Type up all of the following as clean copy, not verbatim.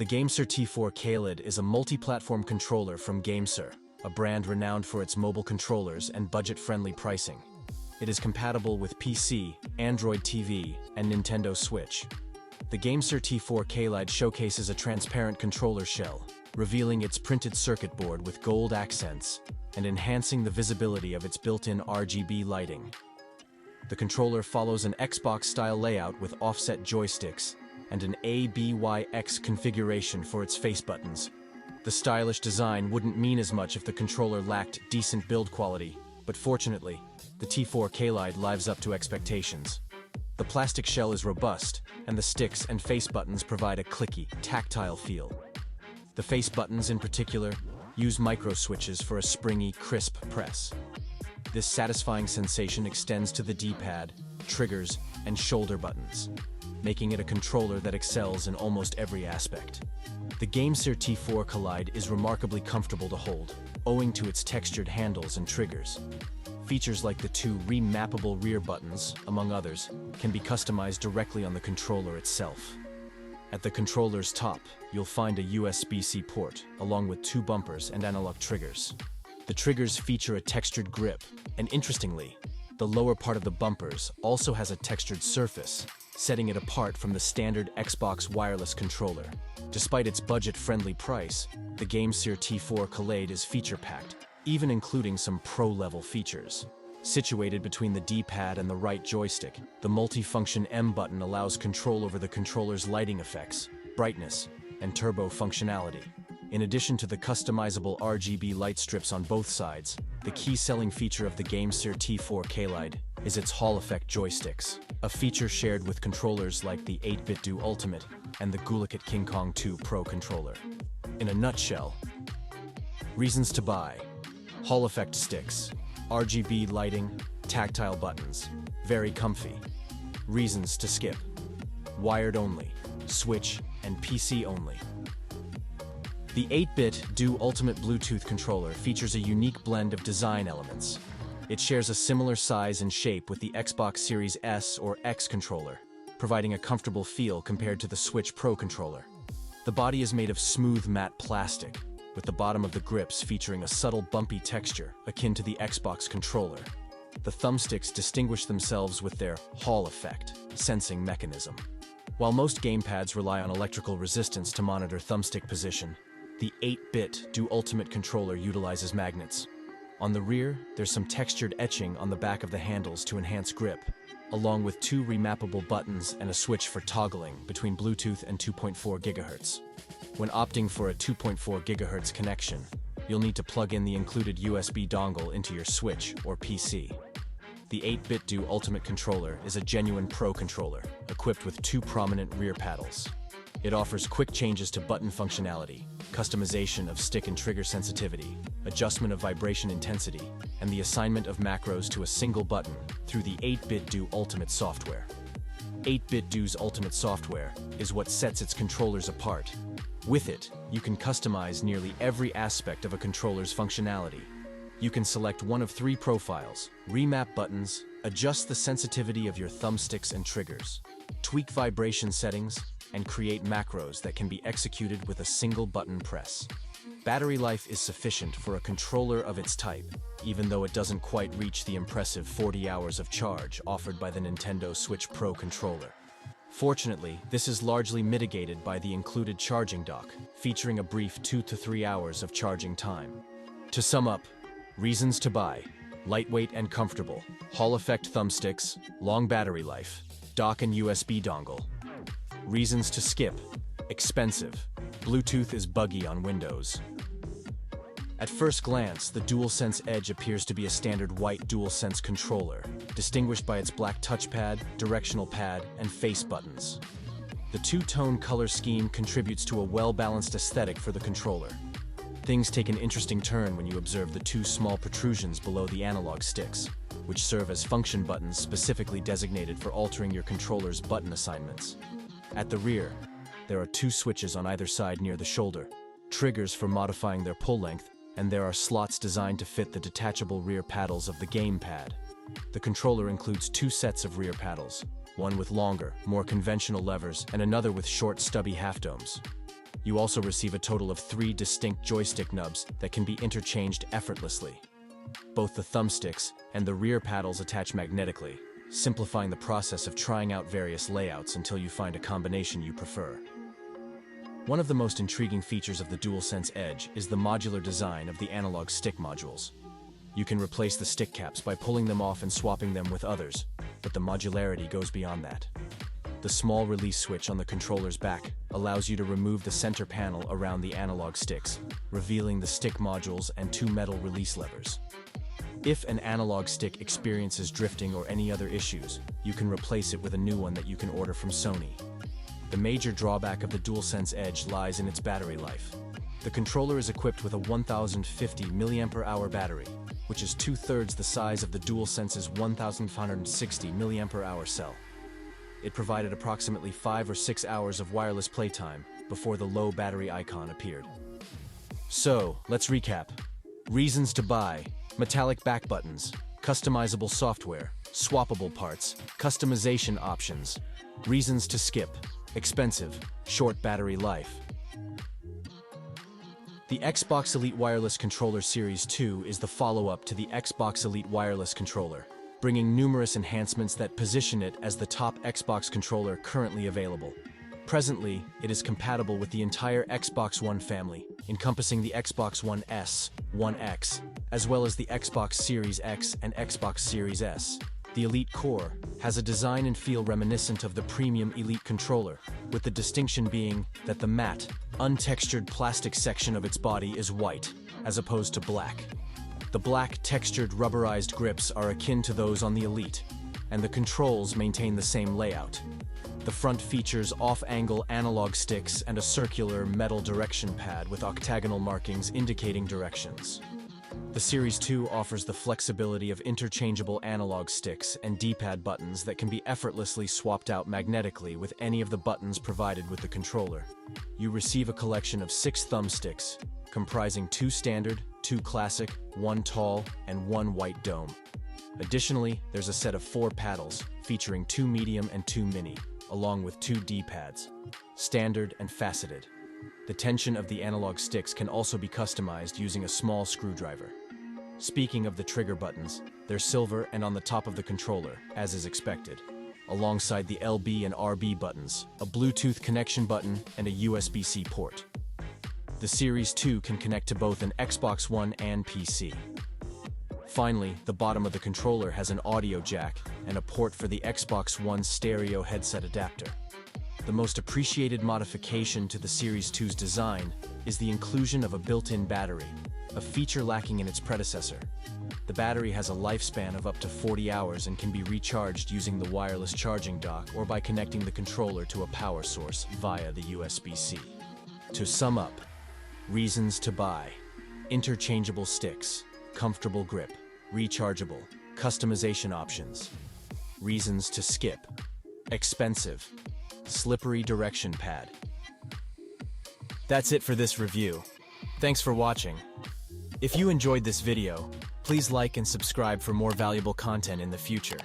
The GameSir T4 Kaleid is a multi-platform controller from GameSir, a brand renowned for its mobile controllers and budget-friendly pricing. It is compatible with PC, Android TV, and Nintendo Switch. The GameSir T4 Kaleid showcases a transparent controller shell, revealing its printed circuit board with gold accents and enhancing the visibility of its built-in RGB lighting. The controller follows an Xbox-style layout with offset joysticks and an ABYX configuration for its face buttons. The stylish design wouldn't mean as much if the controller lacked decent build quality, but fortunately, the T4 Kaleid lives up to expectations. The plastic shell is robust, and the sticks and face buttons provide a clicky, tactile feel. The face buttons in particular use micro switches for a springy, crisp press. This satisfying sensation extends to the D-pad, triggers, and shoulder buttons, making it a controller that excels in almost every aspect. The GameSir T4 Kaleid is remarkably comfortable to hold, owing to its textured handles and triggers. Features like the two remappable rear buttons, among others, can be customized directly on the controller itself. At the controller's top, you'll find a USB-C port, along with two bumpers and analog triggers. The triggers feature a textured grip, and interestingly, the lower part of the bumpers also has a textured surface, setting it apart from the standard Xbox wireless controller. Despite its budget-friendly price, the GameSir T4 Kaleid is feature-packed, even including some pro-level features. Situated between the D-pad and the right joystick, the multi-function M button allows control over the controller's lighting effects, brightness, and turbo functionality. In addition to the customizable RGB light strips on both sides, the key selling feature of the GameSir T4 Kaleid is its Hall effect joysticks, a feature shared with controllers like the 8-bit DualSense and the GameSir King Kong 2 Pro controller. In a nutshell, reasons to buy: Hall effect sticks, RGB lighting, tactile buttons, very comfy. Reasons to skip: wired only, Switch and PC only. The 8-bit DualSense Bluetooth controller features a unique blend of design elements. It shares a similar size and shape with the Xbox Series S or X controller, providing a comfortable feel compared to the Switch Pro controller. The body is made of smooth matte plastic, with the bottom of the grips featuring a subtle bumpy texture akin to the Xbox controller. The thumbsticks distinguish themselves with their Hall effect sensing mechanism. While most gamepads rely on electrical resistance to monitor thumbstick position, the 8-bit DualSense controller utilizes magnets. On the rear, there's some textured etching on the back of the handles to enhance grip, along with two remappable buttons and a switch for toggling between Bluetooth and 2.4 GHz. When opting for a 2.4 GHz connection, you'll need to plug in the included USB dongle into your Switch or PC. The 8-bit DualSense controller is a genuine Pro controller, equipped with two prominent rear paddles. It offers quick changes to button functionality, customization of stick and trigger sensitivity, adjustment of vibration intensity, and the assignment of macros to a single button through the 8-bit DualSense software. 8-bit DualSense software is what sets its controllers apart. With it, you can customize nearly every aspect of a controller's functionality. You can select one of three profiles, remap buttons, adjust the sensitivity of your thumbsticks and triggers, tweak vibration settings, and create macros that can be executed with a single button press. Battery life is sufficient for a controller of its type, even though it doesn't quite reach the impressive 40 hours of charge offered by the Nintendo Switch Pro controller. Fortunately, this is largely mitigated by the included charging dock, featuring a brief 2 to 3 hours of charging time. To sum up, reasons to buy: lightweight and comfortable, Hall effect thumbsticks, long battery life, dock and USB dongle. Reasons to skip: expensive, Bluetooth is buggy on Windows. At first glance, the DualSense Edge appears to be a standard white DualSense controller, distinguished by its black touchpad, directional pad, and face buttons. The two-tone color scheme contributes to a well-balanced aesthetic for the controller. Things take an interesting turn when you observe the two small protrusions below the analog sticks, which serve as function buttons specifically designated for altering your controller's button assignments. At the rear, there are two switches on either side near the shoulder, triggers for modifying their pull length, and there are slots designed to fit the detachable rear paddles of the gamepad. The controller includes two sets of rear paddles, one with longer, more conventional levers and another with short, stubby half domes. You also receive a total of 3 distinct joystick nubs that can be interchanged effortlessly. Both the thumbsticks and the rear paddles attach magnetically, simplifying the process of trying out various layouts until you find a combination you prefer. One of the most intriguing features of the DualSense Edge is the modular design of the analog stick modules. You can replace the stick caps by pulling them off and swapping them with others, but the modularity goes beyond that. The small release switch on the controller's back allows you to remove the center panel around the analog sticks, revealing the stick modules and 2 metal release levers. If an analog stick experiences drifting or any other issues, you can replace it with a new one that you can order from Sony. The major drawback of the DualSense Edge lies in its battery life. The controller is equipped with a 1050 mAh battery, which is 2/3 the size of the DualSense's 1560 mAh cell. It provided approximately 5 or 6 hours of wireless playtime before the low battery icon appeared. So, let's recap. Reasons to buy: metallic back buttons, customizable software, swappable parts, customization options. Reasons to skip: expensive, short battery life. The Xbox Elite Wireless Controller Series 2 is the follow-up to the Xbox Elite Wireless Controller, bringing numerous enhancements that position it as the top Xbox controller currently available. Presently, it is compatible with the entire Xbox One family, encompassing the Xbox One S, One X, as well as the Xbox Series X and Xbox Series S. The Elite Core has a design and feel reminiscent of the premium Elite controller, with the distinction being that the matte, untextured plastic section of its body is white, as opposed to black. The black textured rubberized grips are akin to those on the Elite, and the controls maintain the same layout. The front features off-angle analog sticks and a circular metal direction pad with octagonal markings indicating directions. The Series 2 offers the flexibility of interchangeable analog sticks and D-pad buttons that can be effortlessly swapped out magnetically with any of the buttons provided with the controller. You receive a collection of 6 thumbsticks, comprising 2 standard, 2 classic, 1 tall, and 1 white dome. Additionally, there's a set of 4 paddles, featuring 2 medium and 2 mini, along with 2 D-pads, standard and faceted. The tension of the analog sticks can also be customized using a small screwdriver. Speaking of the trigger buttons, they're silver and on the top of the controller, as is expected, alongside the LB and RB buttons, a Bluetooth connection button, and a USB-C port. The Series 2 can connect to both an Xbox One and PC. Finally, the bottom of the controller has an audio jack and a port for the Xbox One stereo headset adapter. The most appreciated modification to the Series 2's design is the inclusion of a built-in battery, a feature lacking in its predecessor. The battery has a lifespan of up to 40 hours and can be recharged using the wireless charging dock or by connecting the controller to a power source via the USB-C. To sum up, reasons to buy: interchangeable sticks, comfortable grip, rechargeable, customization options. Reasons to skip: expensive, slippery direction pad. That's it for this review. Thanks for watching. If you enjoyed this video, please like and subscribe for more valuable content in the future.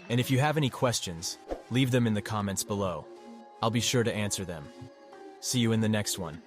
And if you have any questions, leave them in the comments below. I'll be sure to answer them. See you in the next one.